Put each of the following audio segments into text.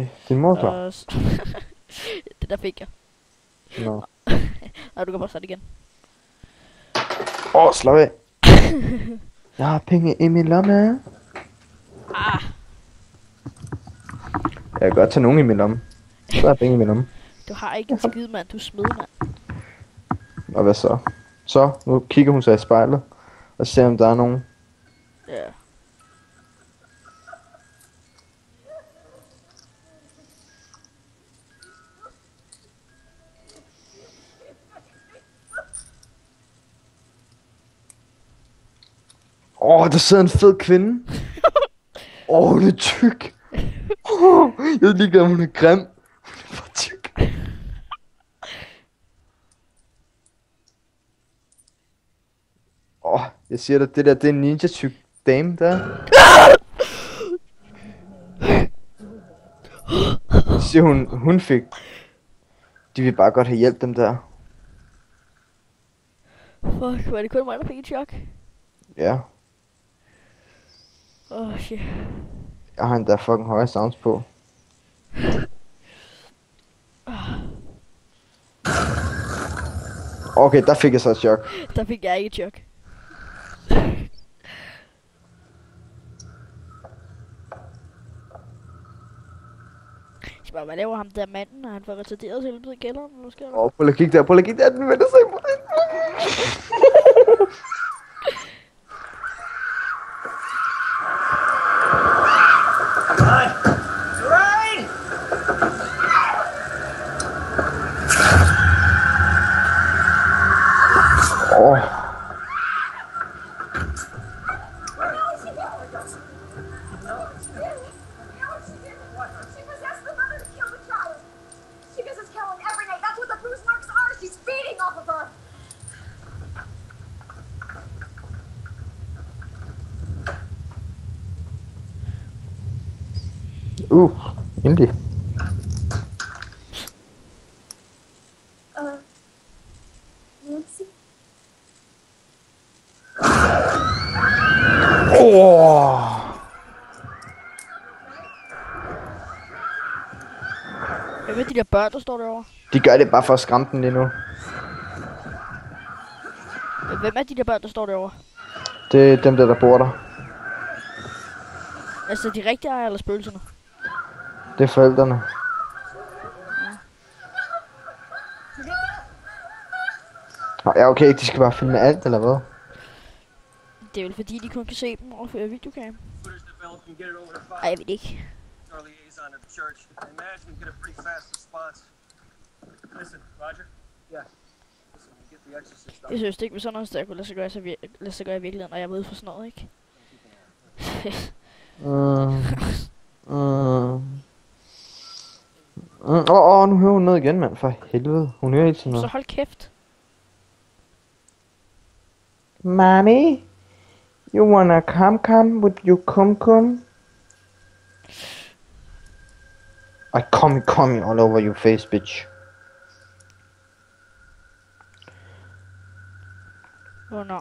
Okay, din mor klar. Og det der fik jeg. Nå. Nej, du kan bare starte igen. Slap af. Jeg har penge i min lomme. Ah, Jeg kan godt tage nogen i min lomme. Så er penge i min lomme. du har ikke en skid, mand. Du er smed, mand. Og hvad så? Så, nu kigger hun sig i spejlet. Og ser om der er nogen. Ja. Der sidder en fed kvinde. Hun er tyk. Jeg ved lige om hun er grim. Hun er for tyk. Jeg siger dig, det der, det er en ninja tyk dame der. Siger hun fik. De vil bare godt have hjælp dem der. Fuck, var det kun mig, der fik et chok? Ja, Shit. jeg har endda fucking høje sounds på. Okay, der fik jeg så et chok. Der fik jeg ikke et chok. Hvad laver ham der manden, når han får retarderet til helvede i kælderen? Eller hvad sker der? Prøv lige at kigge der, den vender sig imod den. Endelig. Nancy? Hvad med de der børn, der står derovre? De gør det bare for at skræmme den lige nu. Hvem er de der børn, der står derovre? Det er dem der bor der. Altså de rigtige ejere eller spøgelserne? Det er forældrene. Ja, okay, de skal bare filme alt, eller hvad? Det er vel fordi, de kun kan se dem over videocam. Ej, jeg ved ikke. Jeg synes ikke, hvis sådan noget der kunne lade sig gøre i virkeligheden, og jeg er ude for sådan noget, ikke? Nu hører hun noget igen, mand. For helvede. Hun hører hele tiden noget. Så hold kæft. Mommy, you wanna come with your cum? I come all over your face, bitch. No.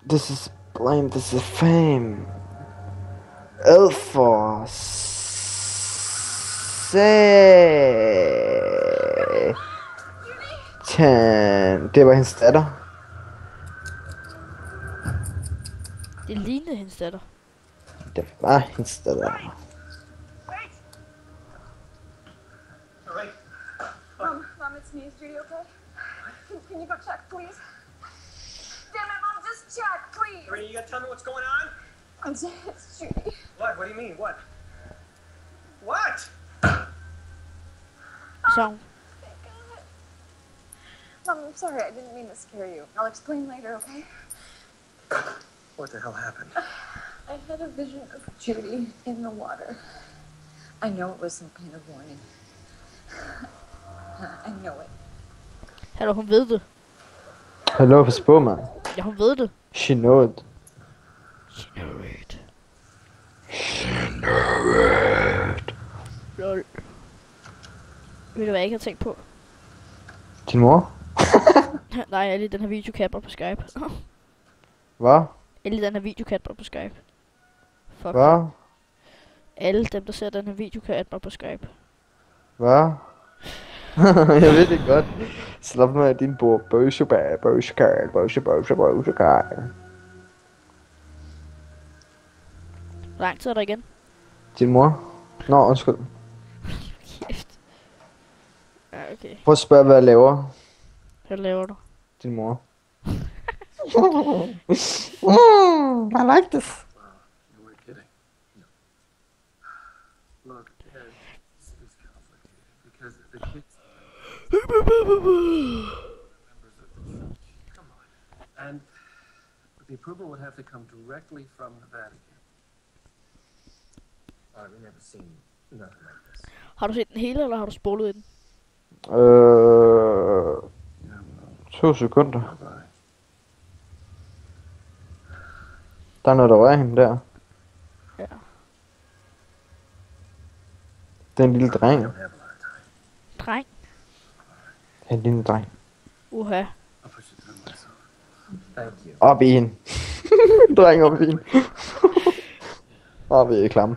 This is blame, this is fame. Alpha. Det var hendes datter. Det lignede hendes datter. Det var hendes datter. Mom, it's me. Is Judy okay? Can you go check, please? Damn it, Mom, just check, please. Serena, you gotta tell me what's going on? It's Judy. What? What do you mean? What? What? Så. Thank God. Mom, I'm sorry. I didn't mean to scare you. I'll explain later, okay? What the hell happened? I had a vision of Judy in the water. I know it was some kind of warning. I know it. Hallo, hun ved det. Hallo, pas på, mand. Ja, hun ved det. She know it. She know it. She know it. Lol. Ved du, hvad jeg ikke har tænkt på? Din mor? Nej, jeg er lige den her videokamera på Skype. Hvad? Jeg er lige den her videokamera på Skype. Fuck. Hvad? Alle dem, der ser den her video, kan adde mig på Skype. Hvad? Jeg ved det godt. Slap nu af din bord. Bøsebær, bøsekærl, bøsekærl. Hvor lang tid er der igen? Din mor? Nå, undskyld. Kæft. Ja, okay. Prøv at spørge, hvad jeg laver. Hvad laver du? Din mor. I like this. You were kidding. No. Look, it's complicated because the kids members of the church. Come on. And the approval would have to come directly from the Vatican. I've never seen nothing like this. Har du set den hele, eller har du spolet i den? 2 sekunder. Bye-bye. Der er noget, der rører hende der. Ja. Det er en lille I dreng. don't have a lot of time. Dreng. Det er en lille dreng. Uha. I'll push it through myself. Thank you. Op i hende. Dreng op i hende. Op i klam.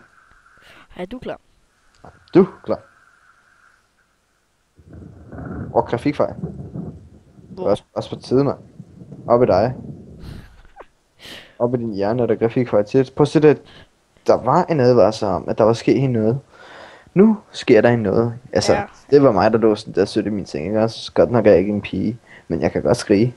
Er du klar? Du, klar. Og grafikfejl. Det er Hvor? også på tide, mand. Op i dig. Op i din hjerne er der grafikfejl til. Prøv at se det. Der var en advarsel om, at der var sket hende noget. Nu sker der hende noget. Altså, Ja. det var mig, der lå sådan der sødt i min seng. Ikke? Også godt nok er jeg ikke en pige. Men jeg kan godt skrige.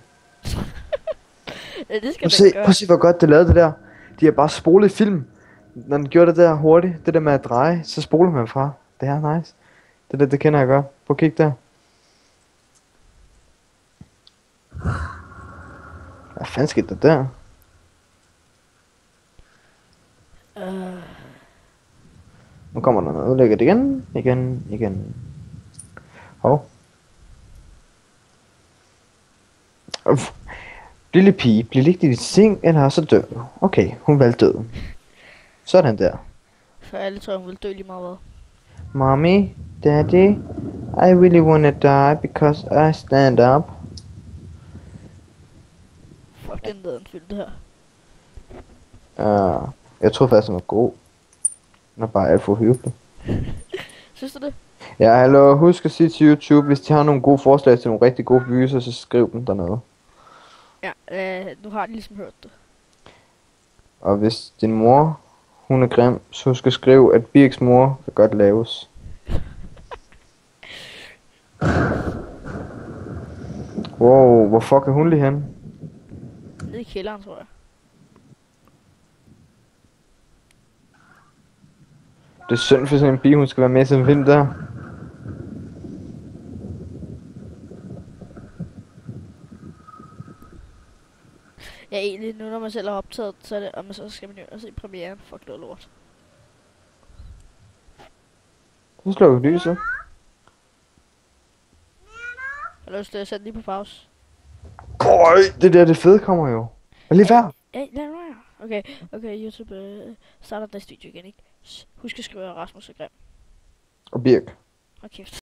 Ja, det skal Prøv at se, hvor godt det lavede det der. De har bare spolet film. Når den gjorde det der hurtigt, det der med at dreje, så spoler man fra. Det er nice. Det kender jeg godt. Prøv at kigge der. Hvad fanden skete der der? Nu kommer der noget. Udlægger det igen. Hov. Uff. Lille pige, bliv ligget i dit seng, eller så dør du. Okay, hun valgte døden. Sådan der. For alle tror, hun vil dø lige meget hvad. Mommy, Daddy, I really wanna die because I stand up. Fuck, den der film, det her. Jeg tror faktisk, den var god. Den er bare alt for hyggelig. Synes du det? Ja, hallo, husk at sige til YouTube, hvis de har nogle gode forslag til nogle rigtig gode videoer, så skriv dem dernede. Ja, nu har de ligesom hørt det. Og hvis din mor, hun er grim, så husk at skrive, at Birks mor kan godt laves. Wow, hvor fuck er hun lige henne? Nede i kælderen, tror jeg. Det er synd for sådan en pige, hun skal være med i sådan en film der. Ja, egentlig, nu når man selv har optaget, så er det, og man så skal man jo også se premieren. Fuck, det var lort. Så slukker vi lyset. Har du lyst til at sætte lige på pause? Øj, det fede kommer jo. Og lige før. Ja, lad nu være. Okay, YouTube starter næste video igen, ikke? Husk at skrive Rasmus og Grim. Og Birk. Hold kæft.